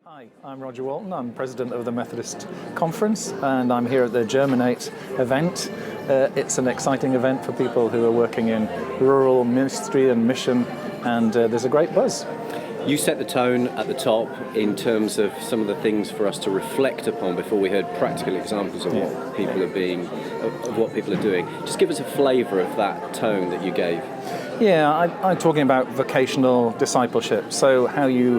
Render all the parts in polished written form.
Hi, I'm Roger Walton. I'm president of the Methodist Conference, and I'm here at the Germinate event. It's an exciting event for people who are working in rural ministry and mission, and there's a great buzz. You set the tone at the top in terms of some of the things for us to reflect upon before we heard practical examples of what people are doing. Just give us a flavour of that tone that you gave. Yeah, I'm talking about vocational discipleship, so how you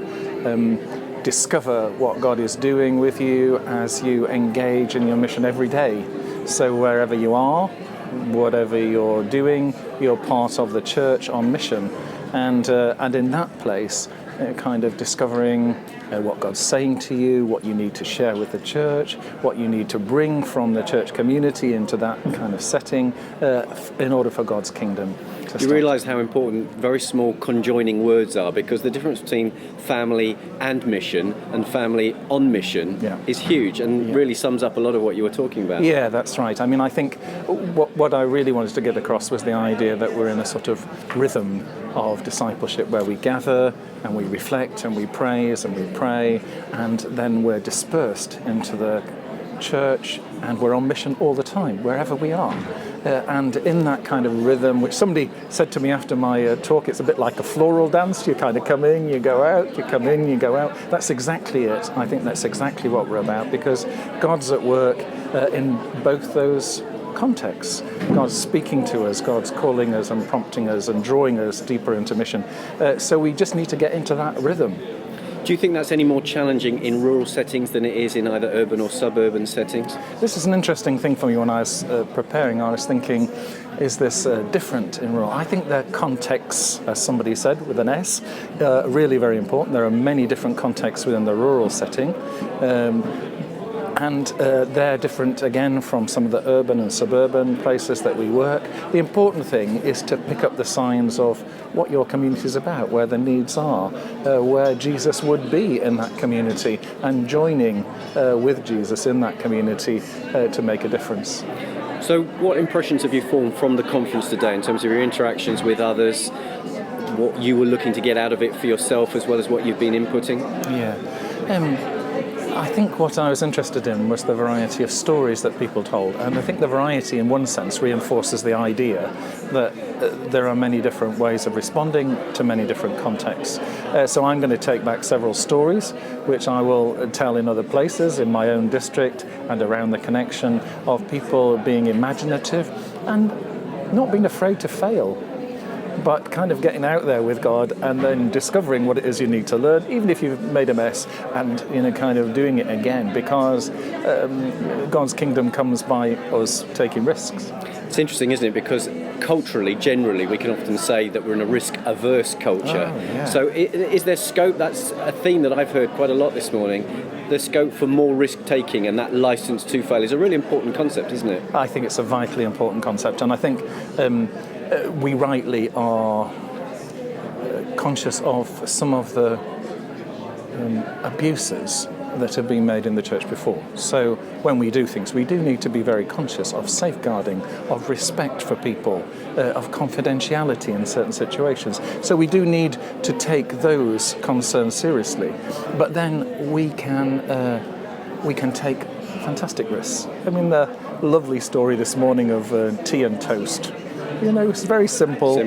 discover what God is doing with you as you engage in your mission every day. So wherever you are, whatever you're doing, you're part of the church on mission, and in that place, kind of discovering what God's saying to you, what you need to share with the church, what you need to bring from the church community into that kind of setting in order for God's kingdom. You realise how important very small conjoining words are, because the difference between family and mission and family on mission is huge and really sums up a lot of what you were talking about. Yeah, that's right. I mean, I think what I really wanted to get across was the idea that we're in a sort of rhythm of discipleship where we gather and we reflect and we praise and we pray, and then we're dispersed into the church and we're on mission all the time, wherever we are. And in that kind of rhythm, which somebody said to me after my talk, it's a bit like a floral dance. You kind of come in, you go out, you come in, you go out. That's exactly it. I think that's exactly what we're about, because God's at work in both those contexts. God's speaking to us, God's calling us and prompting us and drawing us deeper into mission. So we just need to get into that rhythm. Do you think that's any more challenging in rural settings than it is in either urban or suburban settings? This is an interesting thing for me. When I was preparing, I was thinking, is this different in rural? I think the contexts, as somebody said with an S, are really very important. There are many different contexts within the rural setting. And they're different again from some of the urban and suburban places that we work. The important thing is to pick up the signs of what your community is about, where the needs are, where Jesus would be in that community, and joining with Jesus in that community to make a difference. So what impressions have you formed from the conference today in terms of your interactions with others, what you were looking to get out of it for yourself as well as what you've been inputting? I think what I was interested in was the variety of stories that people told, and I think the variety in one sense reinforces the idea that there are many different ways of responding to many different contexts. So I'm going to take back several stories which I will tell in other places in my own district and around the connection of people being imaginative and not being afraid to fail, but kind of getting out there with God and then discovering what it is you need to learn, even if you've made a mess, and kind of doing it again, because God's kingdom comes by us taking risks. It's interesting, isn't it? Because culturally, generally, we can often say that we're in a risk-averse culture. So is there scope? That's a theme that I've heard quite a lot this morning. The scope for more risk-taking, and that license to fail is a really important concept, isn't it? I think it's a vitally important concept, and I think we rightly are conscious of some of the abuses that have been made in the church before. So when we do things, we do need to be very conscious of safeguarding, of respect for people, of confidentiality in certain situations. So we do need to take those concerns seriously. But then we can take fantastic risks. I mean, the lovely story this morning of tea and toast. It's very simple,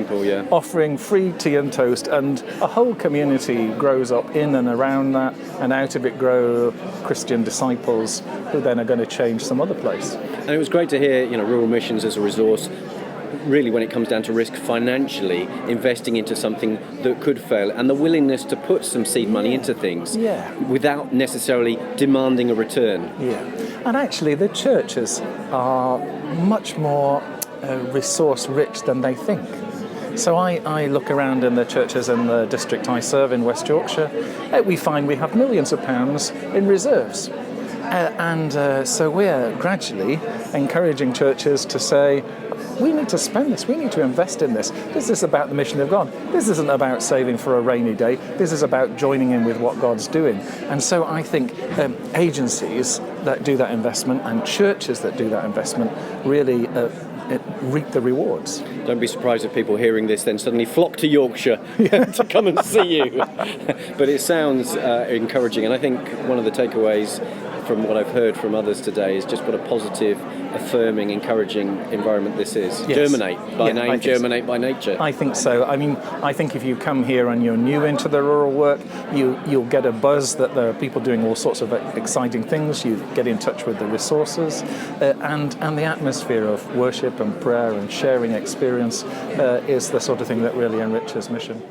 offering free tea and toast, and a whole community grows up in and around that, and out of it grow Christian disciples who then are going to change some other place. And it was great to hear, rural missions as a resource, really when it comes down to risk financially, investing into something that could fail, and the willingness to put some seed money into things without necessarily demanding a return. And actually the churches are much more resource rich than they think. So I look around in the churches in the district I serve in West Yorkshire, we find we have millions of pounds in reserves. So we're gradually encouraging churches to say, we need to spend this, we need to invest in this. This is about the mission of God. This isn't about saving for a rainy day. This is about joining in with what God's doing. And so I think agencies that do that investment and churches that do that investment really reap the rewards. Don't be surprised if people hearing this then suddenly flock to Yorkshire to come and see you. But it sounds encouraging, and I think one of the takeaways from what I've heard from others today is just what a positive, affirming, encouraging environment this is. Yes. Germinate by name, Germinate so. by nature. I think so. I mean, I think if you come here and you're new into the rural work, you'll get a buzz that there are people doing all sorts of exciting things. You get in touch with the resources, and the atmosphere of worship and prayer and sharing experience is the sort of thing that really enriches mission.